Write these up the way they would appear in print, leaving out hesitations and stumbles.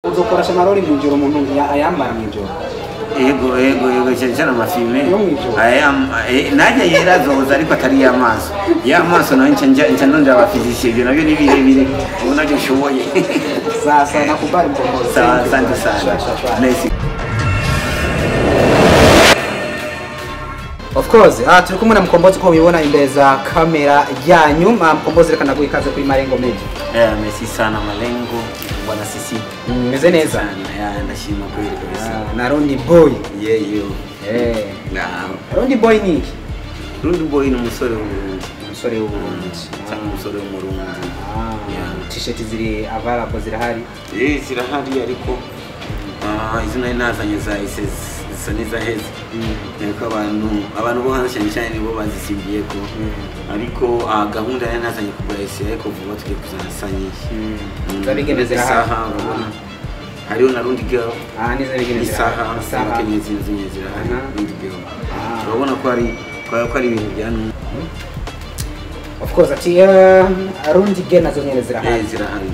Uzokoresha amarori mw'ijoro umuntu ayambara mw'ijoro. Yego cyane amafilme. Aya najya yera zoza ariko atari y'amaso. Y'amaso nayo nca ndonda abafizishe ibyo nabyo ni birebire. Ubona cyo shoboye. Sasa nakubali mkombozi. Asante sana. Merci. Of course, turi kumwe na Mkombozi ko mubibona imbere za kamera yanyu. Mkombozi reka naguha ikaze kuri Malengo Media. Merci sana Malengo. Bwana sisi. Meze neza. Ndashima kweli kabisa. Na Rondi Boy. Yo. Rondi Boy ni iki? Rondi Boy ni umusore w'Uburundi. Umusore w'Uburundi. Cyangwa umusore w'Umurundi. T-shirt ziri available zirahari. Zirahari ariko izo nari nazanye za SS zisa neza heza. Niko abantu bo hanze cyane nibo bazisimbiye ko. Ariko gahunda yari nazanye kugura SS ariko vuba tugiye kuzanasanyisha. Zabigeneze zirahari. Hariho na Rundi Girl. Nizo bigeneze zirahari. Isaha kenyezi zirahari. Rundi Girl. Urabona ko ari ibintu byanu. Of course ati Rundi Girl nazo nyene zirahari. Zirahari.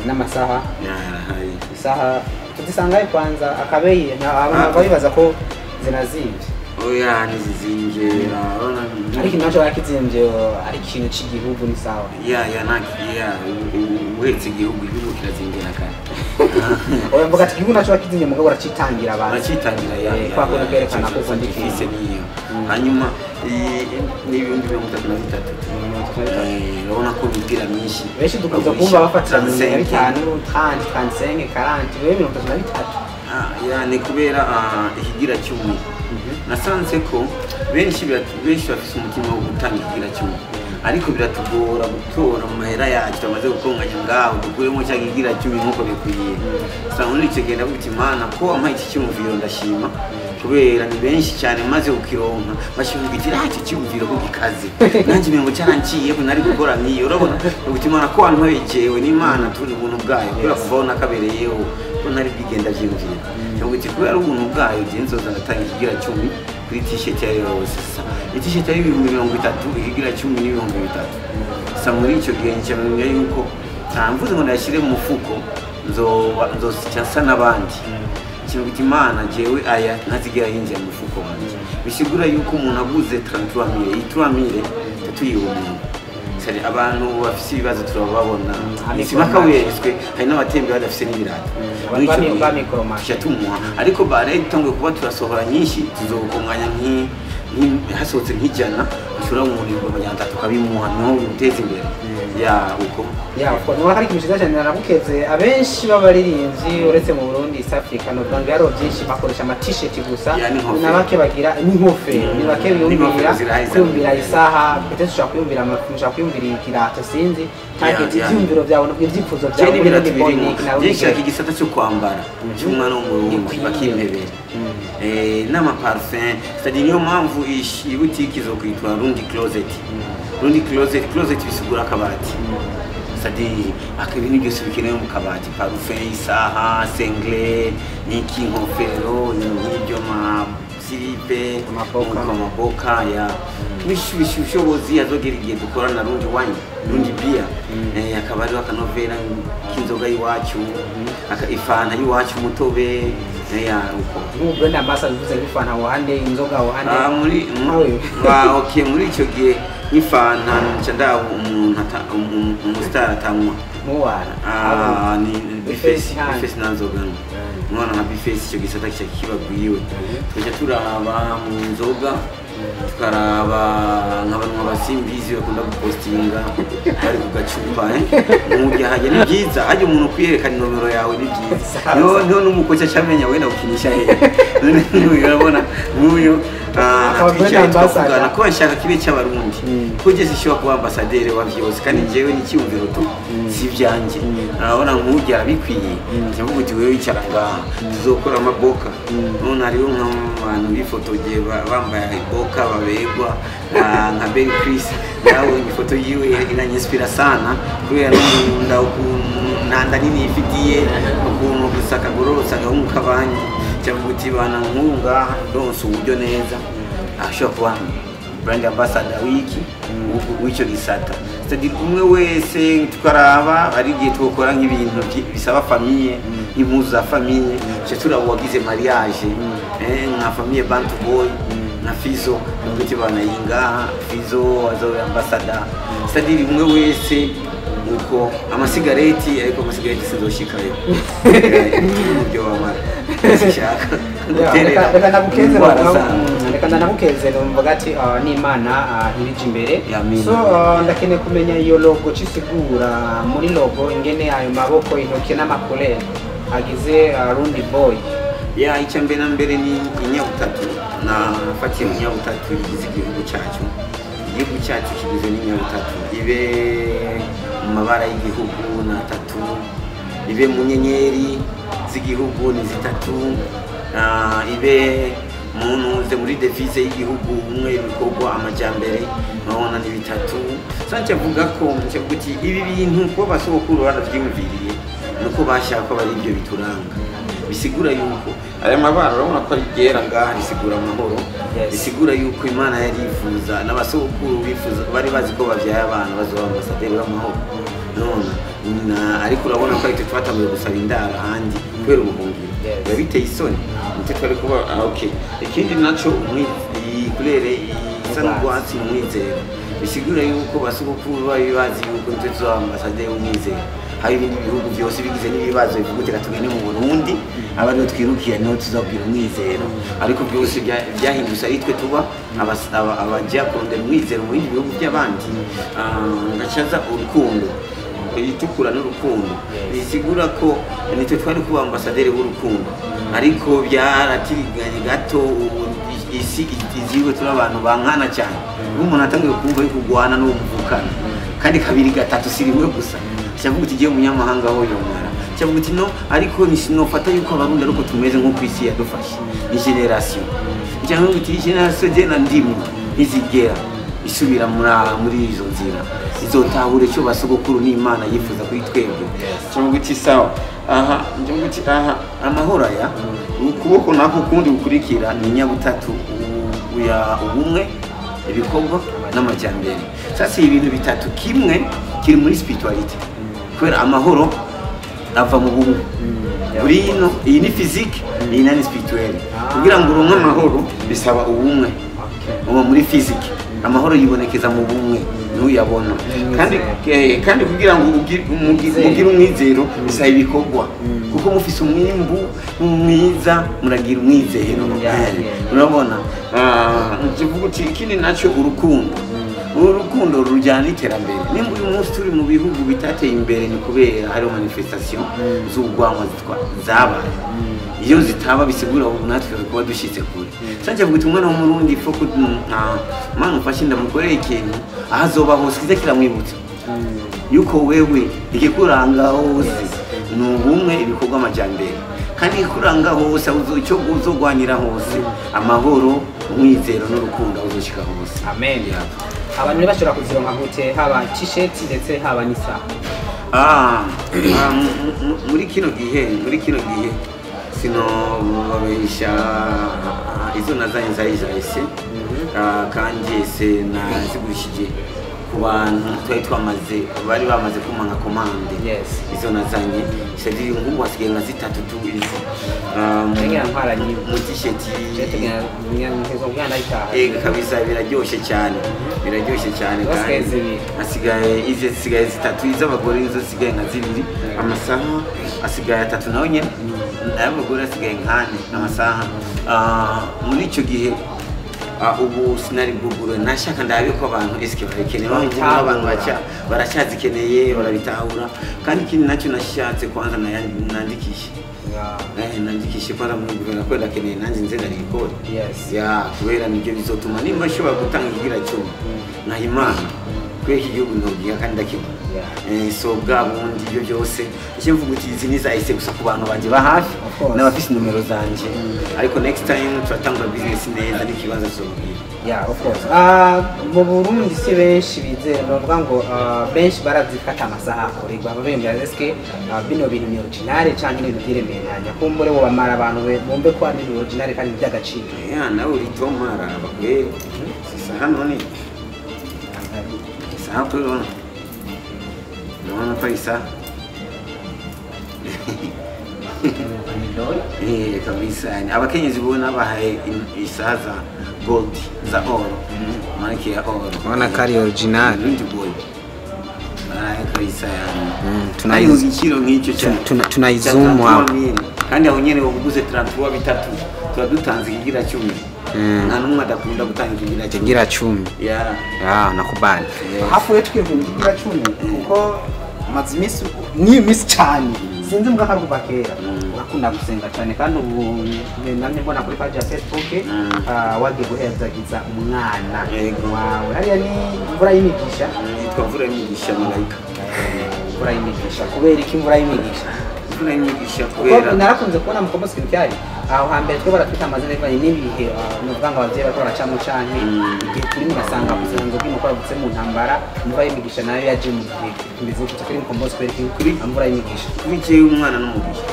N'amasaha. Yarahari. Isaha tuzisangaye kwanza akabeyi abantu babibaza ko zinazimvye. Oya nizizimvye urabona. Ariko naco bakizimvye ari ikintu cy'igihugu ni sawa. Uretse igihugu kirazimvye nakane. Oya mvuga ati igihugu naco bakizimvye mugabo aracitangira abantu. Aracitangira kwa ko kwerekana ko fondikise niyo. Hanyuma ni ibindi 33. Urabona ko bigira myinshi. Benshi dukunze kumva bafatira 5, 30, 35, 40, wewe 33. Ni kubera ikigira 10. Nasanze ko benshi bafise umutima wo gutanga ikigira 10. Ariko biratugora gutora mu mahera yacu tumaze gukonganya ngaho dukuremo cya kigira 10 nkuko bikwiye. Sasa muri icyo genda guti Imana ko amaye iki cyumviro ndashima kubera ni benshi cyane maze ukironka bashimugitira iki cyumviro ko gikaze. Nanjye mengo cyaranciye ko nari gukora niyo urabona guti Imana ko wantoyejewe n'Imana turi ubuntu bwayo kubera kuvona kabereyeho ko nari bigenda byumvira. Cyangwa guti kubera ubuntu bwayo genzoza ndatanga ikigira 10 kuri t-shirt yayo sasa. T-shirt yayo 30 ikigira 10 n'ibihumbi 3. Sasa muri icyo gihe cyamenya yuko mvuze ngo ndashyire mu mufuko nzosicasa n'abandi. Ikintu giti Imana jewe aya ntazigira yinjira mu mufuko wanje. Bisigura yuko umuntu aguze 33,000 tuyibona. Sari abantu bafise ibibazo turababona. Sibakawezwe hari n'abatembe badafise n'ibirato. Ba micromarket tumuha ariko bare tangwe kuba turasohora nyinshi tuzokonganya hasohotse nk'ijana ushobora mu murimbo abanyanta tukabimuha no guteza imbere uko uko hari ikintu cyane narakukeze abenshi babaririmbyi uretse mu Burundi East Africa no banga yaro byinshi bakoresha ama t-shirt gusa nabake bagira n'inkofero ni bake biyumvira isaha peut-être ushaka kuyumvira amafunisha kuyumvira ikirato sinzi target ibyumviro byawe no ibyifuzo byawe muri Boynik byinshi igisata cyo kwambara cy'umwana w'umurundi bakimpebera n'ama parfum c'est-à-dire niyo mpamvu iyi boutique zo kwitwa Rundi Closet. Rundi Closet bisigura akabati. C'est-à-dire akabini byose bikenewe mu kabati parfum isaha sengle niki nkofero n'ibyo silipe amaboka ya bishobozi azogera igihe dukorana Rundi wine Rundi beer akabari akanovera kinzoga yiwacu ifana yiwacu mutobe uko brand ambassador bivuze ifana wahande inzoga wahande muri icyo gihe ifana nca umuntu umustar atamwa muwana ni bifesi nanzoga mwana na bifesi icyo gisata kibagwiwe tujya turaba mu nzoga tukaraba nk'abantu basimbizi bakunda gupostinga bari kugacupa n'umujya hajya ni byiza hajya umuntu kwiyerekana nomero yawe ni byiza no n'umukoca cyamenya wenda ukinisha urabona nk'uyu akabana ko bashaka kibe cy'abarundi kugeze ishobora kuba ambassadeur wa byose kandi jewe ni cyumviro tu si byanjye urabona nk'ujya arabikwiye cyangwa uti wewe wicara ngaha tuzokora amaboka none hariho nk'abantu bifotogiye bambaye boka babegwa nka Ben Chris nawe ifoto yiwe inanyinspira sana kubera n'unda nanda nini ifitiye ukuntu gusaka gororosa gahungu kabanye cyangwa uti bana nkunga donse uburyo neza ashobora kuba brand ambassador w'icyo gisata. C'est-à-dire umwe wese tukaraba ari gihe tukora nk'ibintu bisaba famille, impuzu za famille, cyo turawagize mariage nka famille Bantu Boy na Fizo n'ubiti banayinga Fizo azo ambassador. C'est-à-dire umwe wese uko amasigareti ariko amasigareti sizoshikayo ibyo wamara sishaka reka ndagukeze mvuga ati n'Imana ibije imbere. So ndakeneye kumenya iyo logo cisigura muri logo ingene ayo maboko intoki n'amakolere agize Rundi Boy. Icya mbere na mbere ni inyabutatu nafatiye mu nyabutatu igize igihugu cyacu. Igihugu cyacu kigizwe n'inyabutatu, ibe mu mabara y'igihugu na tatu, ibe mu nyenyeri z'igihugu ni zitatu, ibe munuze muri devise y'igihugu umwe ibikorwa amajyambere nabona ni bitatu. Sanche avuga ko ncebuti ibi bintu ko basokuru baravyumviriye nuko bashaka bari ibyo bituranga, bisigura yuko aya mabara urabona ko ari gera ngaha risigura amahoro, bisigura yuko Imana yari yifuza n'abasokuru bifuza bari bazi ko bavyaye abana bazoba ambasaderi w'amahoro. None ariko urabona ko ariko twatangiye gusaba indara handi kubera ubuhungiro yabiteye isoni nite twari kuba okay. Ikindi naco kurere isa n'urwatsi umwizero, bisigura yuko basokuru bari bazi yuko nite tuzoba ambasaderi w'umwizero. Hari ibindi bihugu byose bigize n'ibibazo bivugutira tugene mu Burundi abari twirukiye no tuzabwira umwizero, ariko byose byahindutse ari twe tuba abajya kurondera umwizero mu bindi bihugu by'abandi. Ngacaza urukundo itukura n'urukundo bisigura ko nitwe twari kuba ambasaderi w'urukundo, ariko byaratiriganye gato isi iziwe turi abantu bankana cyane. Umuntu atangiye kumva yuko kugwana no muvukana kandi kabiri gatatu sirimwe gusa cyavuga uti giye umunyamahanga aho yomara cyavuga uti no ariko nisinofata yuko abarundi ariko tumeze nko kwisi yadufashe ni generation cyavuga uti generation jena ndimu izigera isubira muri izo nzira izotahure cyo basogokuru n'Imana yifuza kuri twebwe. Cyavuga uti sawa aha cyavuga uti aha amahoro ya ukuboko nako kundi gukurikira ni nyabutatu uya ubumwe ibikorwa n'amajyambere. Sasa ibintu bitatu kimwe kiri muri spirituality kubera amahoro ava mu bumwe burino. Iyi ni physique, iyi ni spirituelle. Kugira ngo uronke amahoro bisaba ubumwe. Muri physique amahoro yibonekeza mu bumwe n'uyabona, kandi kugira ngo ugire umwizero bisaba ibikorwa, kuko mufise umwimbu mwiza muragira umwizero. Urabona nkivuga uti ikindi nacyo urukundo rujyana iterambere. Nimba uyu munsi turi mu bihugu bitateye imbere ni kubera hari manifestation z'ubwanwa zabaye, iyo zitaba bisigura ubu natwe kuba dushitse kure. Sanje avuga uti umwana w'umurundi foko mwana ufashe ndamukoreye ikintu ahazoba hose kiza kiramwibutsa yuko wewe ikikuranga hose ni ubumwe ibikorwa amajyambere, kandi ikuranga hose icyo uzogwanira hose amahoro umwizero n'urukundo uzoshika hose. Amen. Abantu bashobora kuzironka gute haba t-shirt ndetse haba n'isaha? Muri kino gihe sino babesha izo nazanye zayise kandi se nazigurishije ku bantu twamaze bari bamaze kumanga komande. Izo nazanye c'est-à-dire ngo wasigaye nka zitatu tu izo mu t-shirt kabisa biraryoshe cyane kandi asigaye zitatu iz'abagore izo sigaye nka zibiri, amasaha asigaye atatu naho nyene n'abagore asigaye nkane amasaha. Muri icyo gihe ubu sinari buguru nashaka ndabe ko abantu eske barekeneye abantu baracyazikeneye barabitahura. Kandi ikindi nacyo nashatse kwanza nandikishe para mu guverinoma ko ndakeneye nanjye nze ndarikora kubera nibyo bizotuma nimba nshobora gutanga igira cyo na Imana kwe iki gihugu ndogiye kandi ndakibona. so bwa bundi ibyo byose icyo mvuga uti izi ni zahise gusa ku bantu banje ba hafi n'abafise numero zanje ariko next time turatanga business neza n'ikibanza cy'ubwira. Yeah, of course. Mu Burundi si benshi bizera bavuga ngo benshi barazifata amasaha akorerwa babembera eske bino bintu ni original cyangwa ni biremeranya kumbure wo bamara abantu bumve ko ari original kandi by'agaciro. Yeah, nawe uri tomara bakwe sasa hano ni sasa hapo naona paisa kabisa abakenyezi bona bahaye isaha za gold za oro manake ya oro wana kari original ndi boy kabisa yani tunayizikiro nk'icyo cyane tunayizumwa kandi aho nyene uguze 33 bitatu turadutanze igira 10 nta numwe adakunda gutanga igira 10 nakubali hafu yetu igira 10 kuko mazimisi ni miss cyane sinzi mbwa karu bakera urakunda gusenga cyane kandi ubu namye mbona kuri page ya Facebook wagiye guhezagiza umwana wawe hariya ni imvura y'imigisha yitwa imvura y'imigisha malaika imvura y'imigisha kubera iki imvura y'imigisha imvura y'imigisha kubera narakunze kubona mu kombosi cyari aho hambere twe baratwita amazina y'ibanye n'ibihe n'uvuga ngo abavyeyi bakora cyangwa canke igihe turi mugasanga kuzengo bw'umukora butse mu ntambara imvura y'imigisha nayo yaje mu gihe kimeze gutyo kuri mu kombosi kuri imvura y'imigisha kuri jewe umwana n'umugisha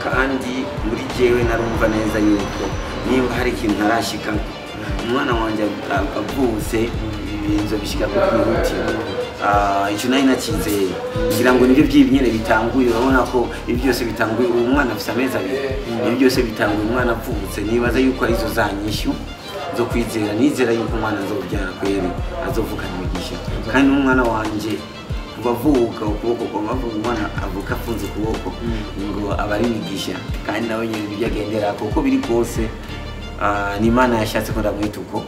kandi muri jewe narumva neza yuko niba hari ikintu ntarashika umwana wanje avutse ibinzo bishika ku kwihutira icyo nayo nakizeye ngira ngo nibyo by'ibinyene bitanguye urabona ko ibi byose bitanguye umwana afite amezi abiri ibi byose bitanguye umwana avutse nibaza yuko arizo zanyishyu zo kwizera nizera yuko umwana azobyara kweri azovukana imigisha kandi n'umwana wanje bavuka ukuboko kwa mavuga umwana avuka afunze ukuboko ngo abari imigisha kandi nawe nyine bijya gendera kuko biri kose ni Imana yashatse ko ndamwita uko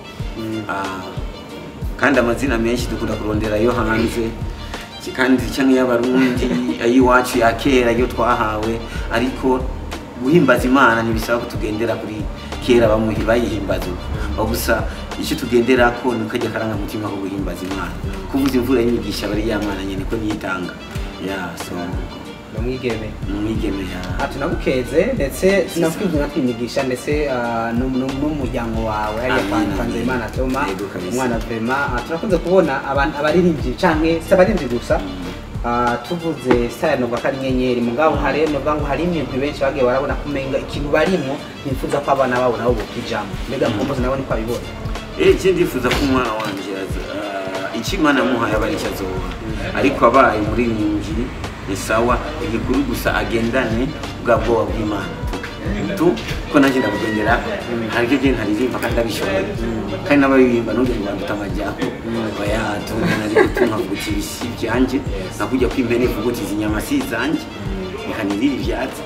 kandi amazina menshi dukunda kurondera yo hanze kandi cyane y'abarundi ayiwacu ya kera yo twahawe ariko guhimbaza Imana ntibisaba kutugendera kuri kera bamuhi bayihimbaza gusa icyo tugendera ko nikajya karanga mutima ko guhimbaza Imana kuvuza imvura y'imigisha bari yamana nyene ko niyitanga so mwigeme tunagukeze ndetse sinafukije natwimigisha ndetse n'umuryango wawe hariya kwanze Imana Toma umwana Vrema turakunze kubona abantu abaririmbyi canke sabaririmbyi gusa tuvuze style no bakari nyenyeri mugabo hari no bwangu hari imwe benshi bagiye barabona kumenga ikintu barimo nifuza ko abana babo nabo bokijamo mbega mkombozi nabo ni kwa bibona je ndifuza ko umwana wanje ikimana muhaye abari cyazoba ariko abaye muri ninjiri ni sawa igikuru gusa agendane bwabwo bw'Imana tu ko naje ndabugendera harike je ntaririmba kandi abishoboye kandi n'abaririmba n'undi ngo amajyako bayatu nari gutuma guti bisibye anje nakujya kwimbene vuguti zinyama sizanje ikanirira ivyatsi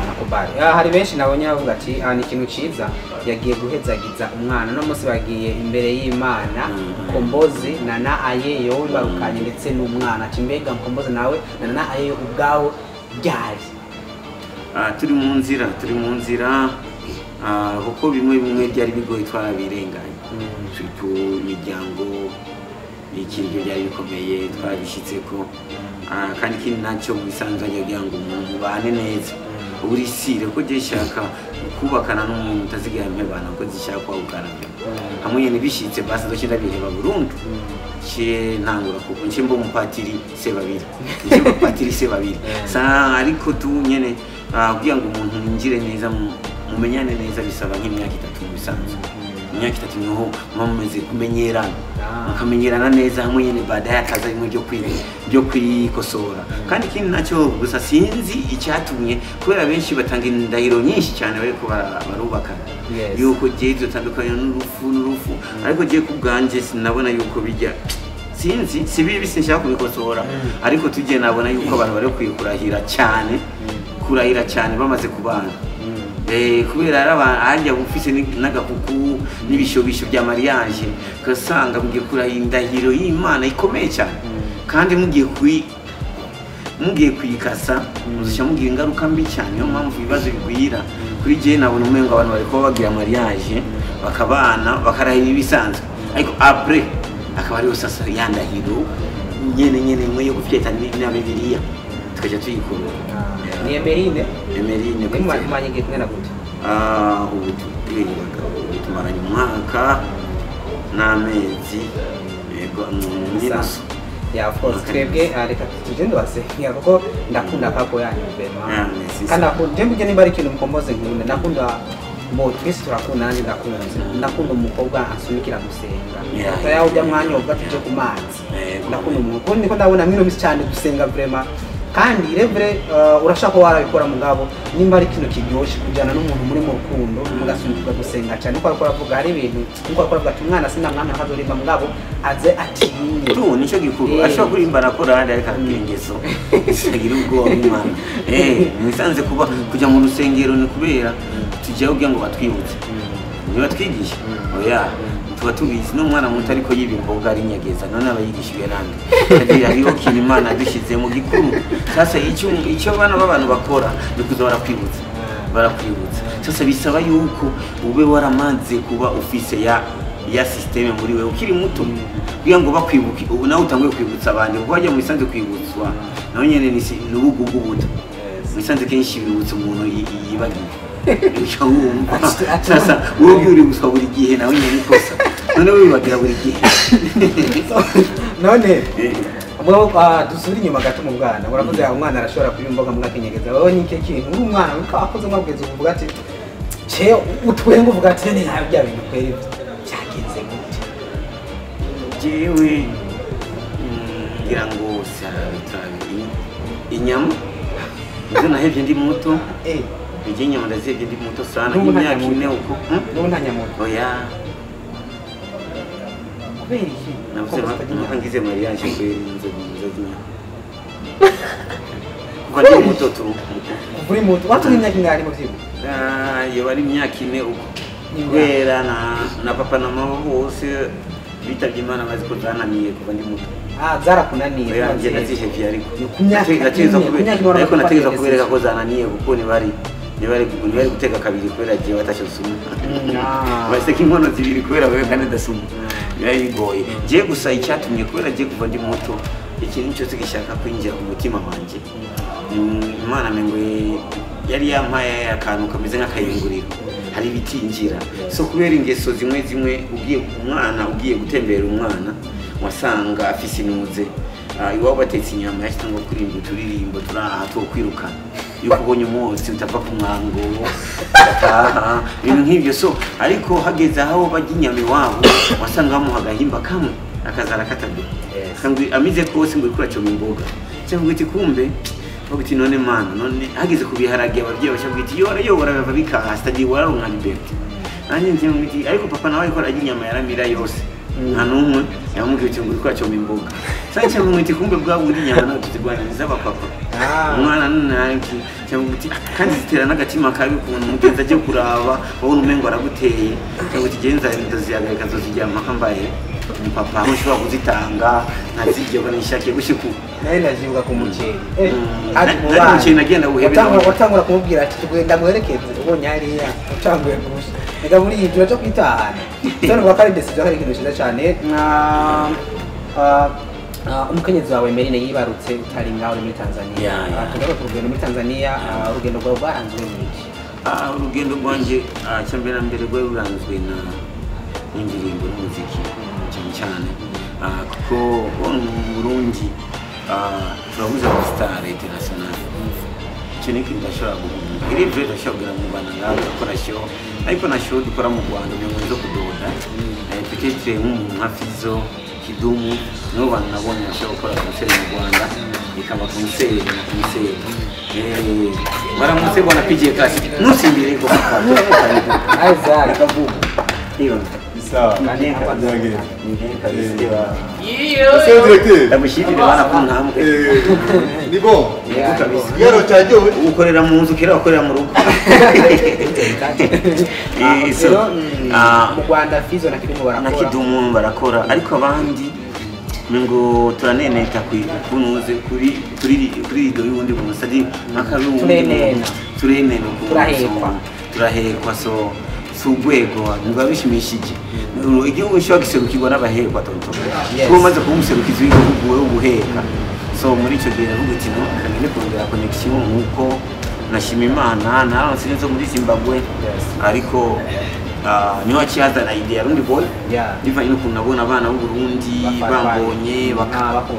nakubari hari benshi nabonye bavuga ati ni ikintu ciza yagiye guhezagiza umwana no munsi bagiye imbere y'Imana Mkombozi na ayeyo barukanye ndetse n'umwana kimbega Mkombozi nawe na ayeyo ubwawo byari turi mu nzira kuko bimwe byari bigoye twarabirenganye tu miryango ikintu byari bikomeye twabishitseko kandi kindi nacyo mubisanzwe kugira ngo umuntu bane neza uri sire ko je shaka kubakana n'umuntu utazigaye mpebana ko zishaka kwagukana hamwe nyene bishitse basi dokinda bireba burundu cye ntangura kuko nshimbo umupatiri se babiri sa ariko tu nyene kugira ngo umuntu ninjire neza mumenyane neza bisaba nk'imyaka 3 mu bisanzwe imyaka 3 niho mumeze kumenyerana mukamenyerana neza hamwe nyene baadaye akaza rimwe byo kwikosora kandi kindi nacyo gusa sinzi icyatumye kubera benshi batanga indahiro nyinshi cyane bariko barubaka yuko je zotandukanye n'urufu ariko je kubganje sinabona yuko bijya sinzi sibibi sinshaka kubikosora ariko tujye nabona yuko abantu bari kwikurahira cyane bamaze kubana kubera arabanje ufise n'agakuku n'ibishobisho bya mariage gasanga mugiye kurahira indahiro y'Imana ikomeye cyane kandi mugiye kwikasa muzisha mugira ingaruka mbi cyane yo mpamvu ibibazo bigwira kuri je nabona umengo abantu bari ko bagira mariage bakabana bakarahira ibisanzwe ariko après akaba ari sasa yandahiro nyene mwe yo gufyeta na Bibiliya tukaja tuyikora ni Emerine kumanye kumwe na gute ubu tumaranye umwaka n'amezi yego n'inaso ya of course twebwe reka tugende basenya kuko ndakunda kako yanyu bema kandi ndembuge nimba ari ikintu mukomboze nkunda nakunda bo twese turakunda nandi ndakunda umukobwa asumikira gusenga tayaho ujya mwanya uvuga tuje ku mazi ndakunda umuntu niko ndabona mwino misi cyane gusenga vraiment kandi revre urashaka warabikora mugabo nimba ari ikintu kiryoshe kujana n'umuntu muri mu rukundo mugasumikira gusenga cyane ko akora avuga hari ibintu nko akora avuga tumwana sina mwana hazorimba mugabo aze atinye tu nico gikuru ashobora kurimba nakora handi ariko akingezo sigira ubwo umwana nisanze kuba kujya mu rusengero ni kubera tujyaho kugira ngo batwibutse niba twigisha oya tuba tubizi n'umwana muto ariko yiba imboga ari nyegeza none abayigishijwe nande hariho kintu Imana dushyize mu gikuru sasa icyo bana b'abantu bakora ni kuza barakwibutsa sasa bisaba yuko ube waramaze kuba ufise ya systeme muri wewe ukiri muto kugira ngo bakwibuke ubu nawe utanguye kwibutsa abandi kuko wajya mu isanze kwibutswa nawe nyene ni ubugu bw'ubuto musanze kenshi birutse umuntu yibagiye sasa wowe uri gusaba buri gihe nawe nyine ikosa none wibagira buri gihe none dusubira inyuma gato mu bwana uravuze umwana arashobora kuba imboga mwakenyegeza wowe ni iki kintu uri umwana akoze mwabweze uvuga ati cye utwenga uvuga ati ni nta bya bintu kweri byagenze gute jewe ngira ngo sarabitabi inyama nzo nahevye ndi muto bijye inyama ndazevye ndi muto sana imyaka ine uko no ntanyamuto oya kubera iki navuze mariage kweri nzozinya kuva ndi muto tu uri muto watu imyaka ingari mu vyibu yo bari imyaka ine uko kubera na papa na mama bose bitavye Imana bazi ko zananiye kuva ndi muto zarakunaniye yanjye nazihevye ariko nategeza kubereka ko zananiye kuko ntibari guteka kabiri kubera gihe batashye gusuma baseka inkono zibiri kubera wewe kandi dasuma bigoye je gusa icyatumye kubera je kuva ndi muto ikintu cyose gishaka kwinjira ku mutima wanje Imana mengo yari yampaye akantu kameze nk'akayunguriro hari bitinjira so kubera ingeso zimwe ugiye gutembera umwana wasanga afise inuze iwabo batetse inyama yashitanga kurimba uturirimbo turaha two kwirukana yuko ubonye umunsi utava ku mwango ataha ibintu nk'ibyo so ariko hageze aho bajya inyama iwabo wasanga bamuha agahimba kamwe akazara katabye kandi amize kose ngo ikura cyo mu mboga cyangwa iti kumbe bagiti none mana none hageze kubiharage abavyeyi bashabwiti yora bava bikaha stagiye wararonka liberty nanje nje miti ariko papa nawe ikora inyama yaramira yose nta numwe yamubwiye ngo ikura cyo mu mboga sanje mumwiti kumbe bwa buri nyama no tuzigwaniriza abapapa umwana nanki cyangwa uti kandi zitera n'agatima kabi kuntu mugenza aje kuraba wabona umengo araguteye cyangwa ukigenza ndaziyagarika zozijyama kambaye papa aho ushobora kuzitanga ntazijye ko nishakiye gushiku naye nazivuga ku muceri ari mu bana umuceri nagenda guhebera watangura kumubwira ati tugenda mwerekeze ubonye hariya utanguye gusha reka muri iyi cyo kwitahana cyane ngo kari decision hari ikintu cyiza cyane umukenyezi wawe Emerine yibarutse utari ngaho muri Tanzania tugaba kurugendo muri Tanzania urugendo rwawe rwaranzwe n'iki urugendo rwanje cyambere mbere rwawe ruranzwe na indirimbo n'umuziki cyane kuko mu Burundi turahuza na star international cyane ko ndashobora guhunga iri byo ndashobora mu Rwanda ngaho gukora show ariko na show dukora mu Rwanda mu zo kudoda peut-être nk'umuntu nka Fizo Kidumu no bana nabonye ashobora gukora concert mu Rwanda ikaba concert baramutse bona PJ Class nusimbire ko aiza kavuga iyo sawa kaneka nzage iyo ndamushimire bana kuntamwe ni bon yero cyaje ukorera mu nzu kera ukorera mu rugo mu Rwanda Fizo na Kidumu barakora na Kidumu barakora ariko abandi ngo turaneneta kunuze kuri rido y'ubundi ku musadi turenena turahekwa so urwego biba bishimishije igihugu gishobora guserukirwa n'abahekwa tonto kuko umaze kuba umuserukizi w'igihugu wewe ubuheka so muri icyo gihe navuga ati no kangene kongera connection nk'uko nashima Imana naronse neza muri Zimbabwe ariko niho akihazana idea rundi boy bivanye n'ukuntu nabona abana b'u Burundi bambonye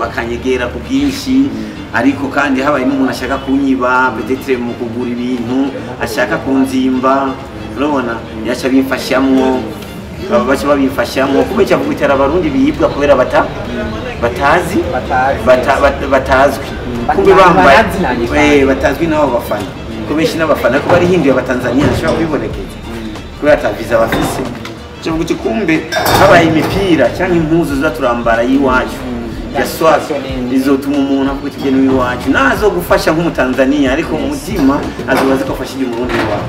bakanyegera ku bwinshi ariko kandi habaye n'umuntu ashaka kunyiba peut-être mu kugura ibintu ashaka kunzimba urabona yacha bimfashamwo babacha babimfashamwo kuko cyavuga itara abarundi biyibwa kubera batazwi kumbe bambaye batazwi nabo bafana kubeshi n'abafana ko bari hinduye abatanzania nashaka kubibonekeza kubera ataviza bafise cyo guti kumbe habaye imipira cyangwa impuzu zaturambara yiwacu ya swazo izotuma umuntu avuga ati gene wiwacu nazo gufasha nk'umutanzania ariko mu mutima azobaza ko afashije umurundi wawe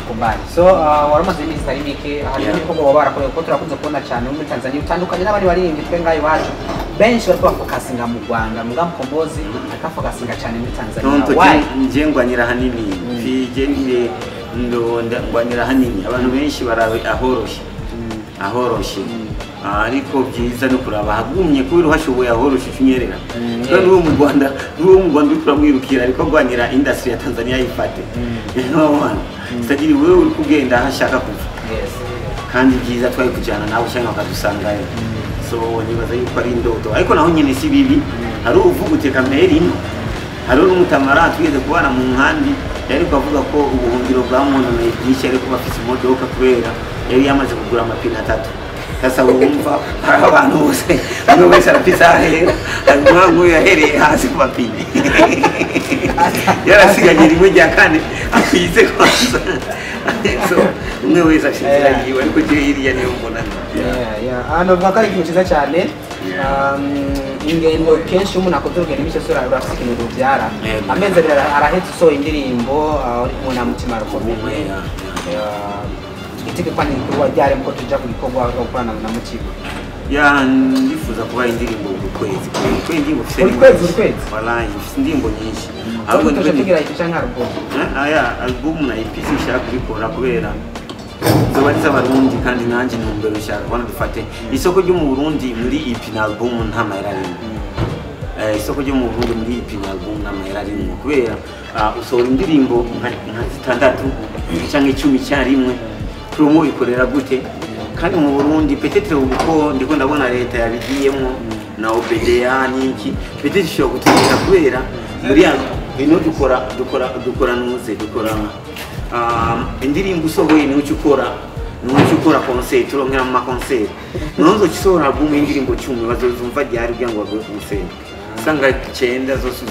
kumbali so waramaze iminsi ari mike hari ibikorwa barakoreye ko turakunze kubona cyane muri Tanzania utandukanye n'abari baririmbye twe ngayo iwacu benshi bariko bafokasinga mu Rwanda muga Mkombozi akafokasinga cyane muri Tanzania why njengwanira hanini fije ndongwanira hanini abantu benshi barabe ahoroshe ariko byiza no kuraba hagumye kubera uhashoboye ahoroshe cyunyerera kandi uwo mu Rwanda ukuramwirukira ariko gwanira industry ya Tanzania yifate sadiri wewe uri kugenda hashaka kuva kandi byiza twari kujana nawe cyangwa bakadusangayo so nibaza yuko ari indoto ariko naho nyine si bibi hari uvuga uteka meri hari n'umutamara twigeze kubana mu nkambi yari kuvuga ko ubuhungiro bwa muntu n'icyo ariko bafite imodoka kubera yari yamaze kugura amapine 3 sasa wumva abantu bose bamwe wese arapisa ahera mwangu yahereye hasi ku mapine yarasigaye rimwe rya kane akwize kwanza so umwe wese ashiziragiwe ariko je iriya niyo mbona ano bakari ikintu cyiza cyane ingendo kenshi umuntu akoze urugendo n'icyo sura urafite ikintu byara amezi arahetse so indirimbo uri kumwe na Mutima rukomeye itike kwani kuba byare mko tuja kubikorwa gukorana na Mutima ndifuza kuba indirimbo ukwezi kwe indirimbo ukwezi wallahi indirimbo nyinshi ahubwo tugira icyo nka album album na EP shaka kubikora kubera zobariza abarundi kandi nanjye ntumbero shaka kubona dufate isoko ryo mu Burundi muri EP na album nta mahera rimwe isoko ryo mu Burundi muri EP na album nta mahera rimwe kubera usohora indirimbo nka 6 cyangwa 10 cyarimwe promo ikorera gute kandi mu Burundi peut-être uko ndiko ndabona leta yabigiyemo na OBDA niki peut-être cyo gutegeka kubera muri bino dukora nuze dukora indirimbo usohoye ni ukora concert urongera mu concert nonzo kisohora album indirimbo 10 bazozumva ryari bya ngo bagwe concert sanga 9 zose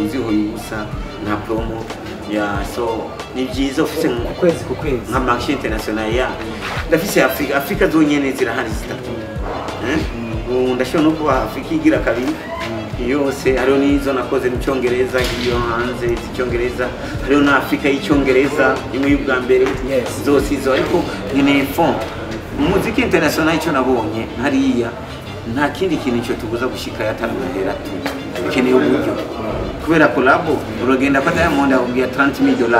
uzihoye ubusa na promo so ni byiza ufite kwezi ku kwezi nka marché international ndafise Afrika zonyene zirahari zitatu ndashobora no kuba Afrika igira kabiri yose hariho n'izo nakoze mu Cyongereza iyo hanze icyongereza hariho na Afrika y'icyongereza imwe y'ubwa mbere zose izo ariko nyine fond muziki international icyo nabonye hariya nta kindi kintu cyo tubuza gushika yatamahera tu ikeneye uburyo kubera collabo uragenda kwa Diamond akubwira $30,000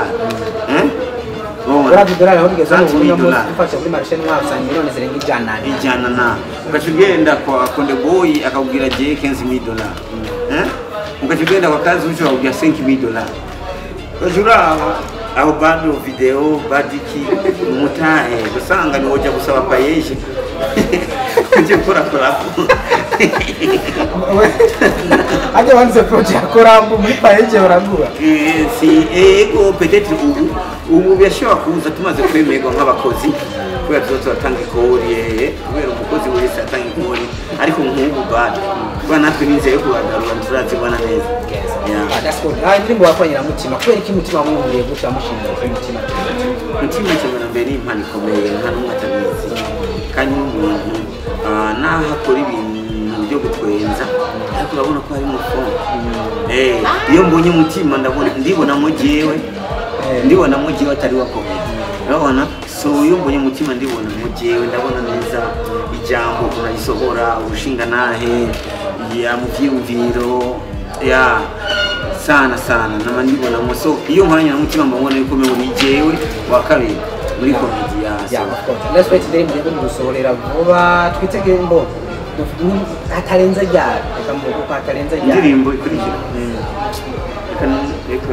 $30,000 aho bigeze mu Burundi ufasha kuri marché noire usanga miliyoni zirenga ijana na ukacugenda kwa Konde Boy akakubwira je $15,000 ukacugenda kwa kazi ucho akubwira $5,000 ukajura aho bado video badiki mutahe usanga ni hoja gusaba payeje kuje kora aje wanze project korambo muri payeje baragura si ego peut-être ubu byashobora kuza tumaze kwemerwa nk'abakozi kubera turatanga ikori kubera umukozi wese atanga ikori ariko nk'ubu bado kuba natwe ninzeye kubagarura turazibona neza that's good indirimbo wakoranye Mutima kubera iki Mutima mwumviye gutya mushimira Mutima cyane mbere impano ikomeye nka n'umwatabizi kandi n'umuntu naho akora ibintu byo gutwenza ariko urabona ko hari mu phone iyo mbonye Mutima ndibonamo jewe atari wakomeye urabona so iyo mbonye Mutima ndibonamo jewe ndabona neza ijambo kunarisohora urushinga nahe ya muvyumviro sana nama ndibonamo so iyo nkoranye na Mutima mbona yuko mewe ni jewe wa kabiri muri comedy ya of course let's wait then ngiye gusohorera vuba twitege mbo hatarenze ryari reka mvuga ko hatarenze ryari indirimbo ikurikira reka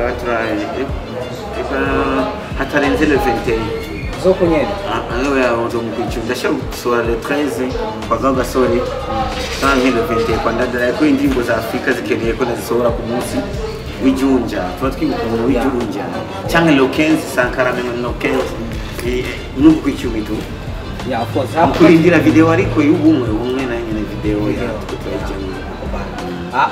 hatarenze le 21 zo kunyene ano ya ndo mukwicu ndashaka gusohora le 13 kwa gasore canke le 21 kwa ndadara ko indirimbo za Afrika zikeneye ko nazisohora ku munsi w'ijunja tuba twibuka umuntu w'ijunja canke le 15 Sankara même le 15 n'ubukwicu bitu ya of course kurindira video ariko y'ubumwe na nyene video ya tukajyamo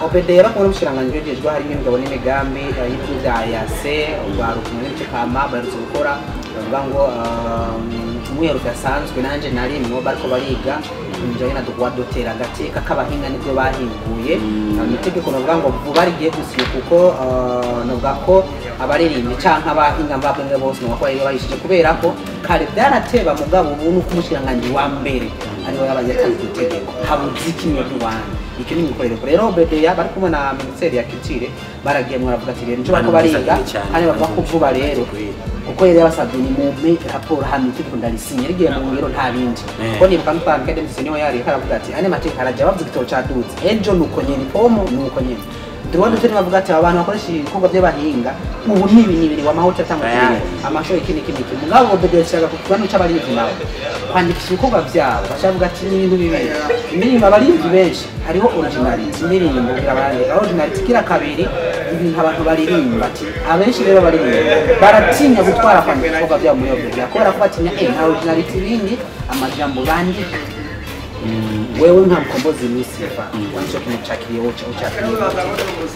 OPD bakora ubushiranganje bwejejwe hari n'imigabo n'imigambi y'ibyo bya yase ubaruka muri cyo kama barutse gukora bavuga ngo umwero udasanzwe nanje nari mu bariko bariga njye na dukwa dotera gateka kabahinga nibyo bahinguye amategeko navuga ngo vuba rigiye gusiye kuko navuga ko abaririmbyi canka abahinga mbabwe bose nuko bari bahishije kubera ko kare byarateba mugabo ubu nuko umushiranganje wa mbere ariwe yabaye kandi gutegeko habuziki n'ubwanyu iki ni mikorere rero BDA bari kumwe na Ministeri ya Culture baragiye mwaravuga ati rero nco bako bariga kandi bavuga ko vuba rero kuko yari yabasabye ni mu raporo hano itegeko ndarisinye rigiye mu ngiro nta bindi kuko ni bwa mpamvu kandi niyo yari haravuga ati ane mateka haraje bavuze igitoro ca dutse ejo nuko nyene pomo nuko nyene Turuwadu turi bavuga ati abantu bakoresha ibikorwa by'abahinga ubu n'ibinibiri wa mahota cyangwa amashuri kini mugabo BDA cyangwa kuko n'uca bari nawe kwandikisha ibikorwa byabo bashavuga ati n'ibintu bibiri indirimbo abarinzi benshi hariho originality indirimbo birabandika originality kira kabiri ibintu abantu baririmba ati abenshi rero baririmba baratinya gutwara kwandika ibikorwa byabo muri BDA kubera ko batinya nta originality bindi amajambo bandika wewe nka mkombozi misifa wancho kumuchakiriye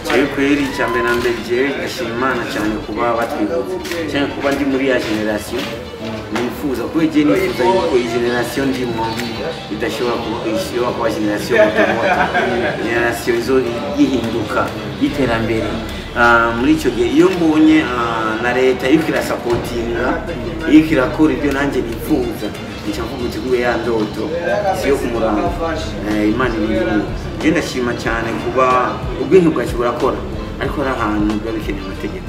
cyo kweri cyambe na mbere gashimana cyane kuba batwibutse cyane kuba ndi muri ya generation nifuza ko je nifuza yuko iyi generation ndimo idashobora kuba generation generation izo yihinduka iterambere muri icyo gihe iyo mbonye na leta ikira supportinga ikira kora ibyo nanjye nifuza icyavuga uti kuwe ya ndoto siyo kumuranga Imana ibintu je ndashima cyane kuba ubwintu bwacu burakora ariko ari ahantu bwabikeneye amategeko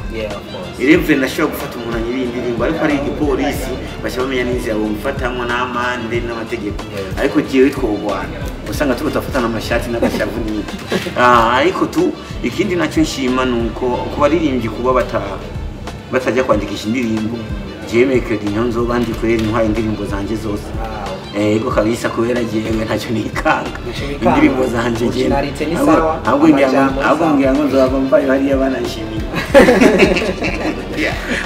irevye ndashobora gufata umuntu anyibindirimbo ariko ari igipolisi bashaka bamenya n'inzira bumfatamwe n'amande n'amategeko ariko jewe twogwana usanga tuko tafatana amashati n'agashavu n'iki ariko tu ikindi nacyo nshima nuko kuba ririmbye kuba batajya kwandikisha indirimbo jewe credit nyonzo bandi kweri ntwaye indirimbo zanje zose ego kabisa kubera jewe ntacyo nikanga indirimbo zanje je ahubwo ngira ngo nzaba mbaye hariya banashimiye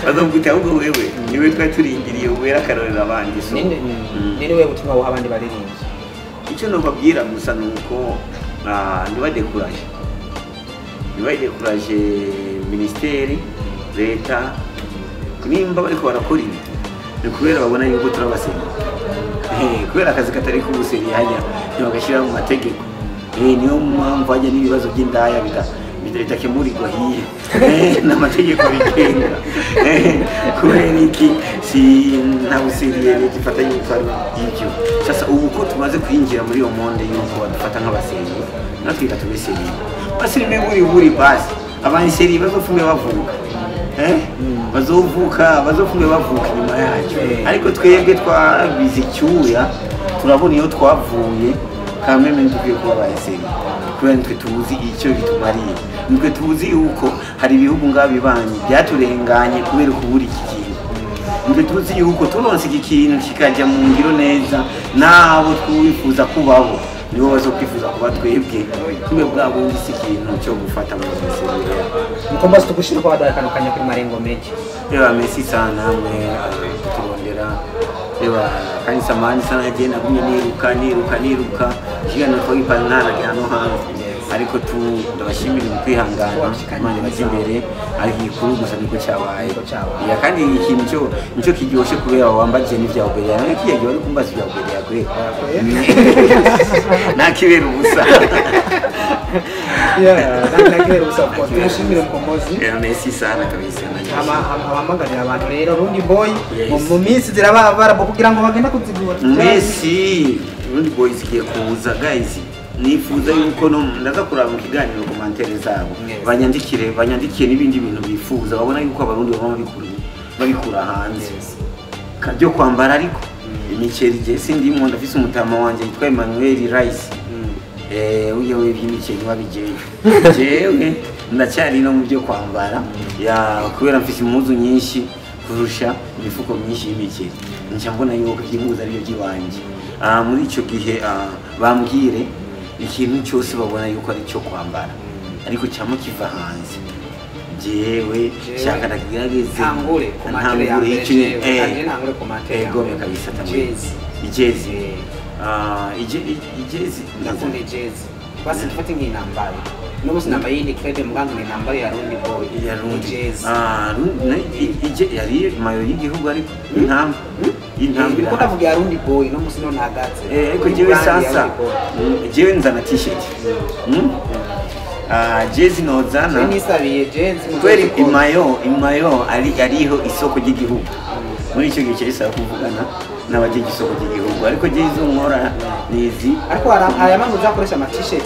bazombuta ahubwo wewe niwe twaturindiriye wera karorera abandi so nini wewe utumwa wo abandi baririmbye icyo no babwira gusa nuko ndibadekuraje ministeri leta nimba bariko barakora ibi ni kubera babona yuko turabasenya kubera akazi katari kubuseri hajya ntibagashira mu mategeko niyo mpamvu hajya n'ibibazo by'indaya bitakemurirwa hiye n'amategeko bigenga kubera iki si nta buseriye gifata yuko ari ibyo sasa ubu ko tumaze kwinjira muri iyo monde yuko badufata nk'abaseri natwita tubeseri basirime buri basi abanseri bazofume bavuga bazofume bavuka nyuma yacu ariko twebwe twabize icyuya turabona iyo twavuye kameme ndugiye kuba bayeseri kubera nitwe tuzi icyo bitumariye nitwe tuzi yuko hari ibihugu ngabibanye byaturenganye kubera kubura iki kintu nitwe tuzi yuko turonse iki kintu kikajya mu ngiro neza nabo twifuza kubaho nibo bazokwifuza kuba twebwe tube bwabo ngisi ikintu cyo gufata mu meseri mukombozi tugushira kwa badakanukanya kuri Marengo Media Messi sana mwe turondera kandi samani sana agenda gumye niruka kigana ko ipanana cyano hanze ariko tu ndabashimira mu kwihangana Imana baje imbere ariko ikuru gusa niko cyabaye ya kandi ikintu cyo kiryoshe kubera wambaje n'ivya ubere yawe kiyagiye ari kumbaza ibya ubere yakwe nakibera ubusa nakibera ubusa ko tushimira mukombozi Messi sana kabisa amaganira abantu rero rundi boy mu minsi zirababara kugira ngo bagenda kuzigura Messi rundi boy zigiye kuza guys nifuza yuko no ndaza kuraba mu kiganiro commentaire zabo banyandikiye n'ibindi bintu bifuza babona yuko abarundi baba babikura hanze byo kwambara ariko imiceri je sindimo ndafise umutama wanje yitwa Emmanuel Rice uye we by'imiceri wabijeje jewe ndacyari no mu byo kwambara ya kubera mfise impuzu nyinshi kurusha imifuko myinshi y'imiceri nca mbona yuko impuzu ariyo by'iwanje muri ico gihe bambwire ikintu cyose babona yuko ari cyo kwambara ariko cyamo kiva hanze jewe shaka ndakigerageze ntangure ku materi ya mbere ntangure ku materi gome kabisa jazz ijezi nakunda jazz basi tufate nk'inambaye no musi nambaye indi crede muganga ni nambaye ya Rundi Boy ya Rundi jazz yari mayo y'igihugu ariko intambwe ko ndavuga ya Rundi Boy no musi no ntagatse ariko jewe sasa jewe nzana t-shirt jezi nozana nisabiye jezi kweli imayo ariho isoko ry'igihugu muri icyo gihe cyose kuvugana n'abagiye isoko ry'igihugu ariko jezi umora nizi ariko aya mpamvu uzakoresha ama t-shirt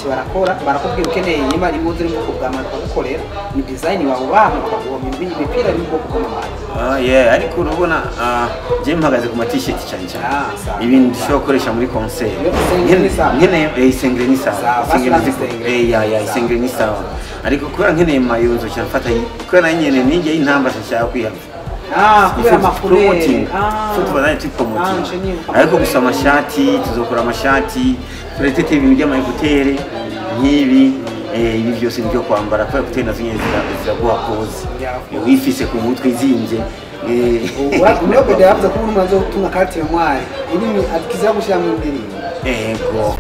barakubwira ukeneye nyuma impuzu iri mu bwoko bwa mara bakagukorera ni design wawe baha bakaguha imipira iri mu bwoko bw'amabara ariko urabona je mpagaze ku ma t-shirt cyane ibintu dushobora gukoresha muri concert nkene isengre ni sawa isengre ni sawa ariko kubera nkeneye mayo nzo cyafata kubera nyene ninjye intamba nshaka kwihava kubera amakurere football night promoting ariko gusa amashati tuzokora amashati turetete ibintu by'amaekutere nk'ibi ibi byose nibyo kwambara kubera kutera nazo nyene ziraguha pose wifise ku mutwe izinje urabona ko yavuze ko umuntu azotunga karte ya mwari irimi atkiza gushira mu ndirimbo ego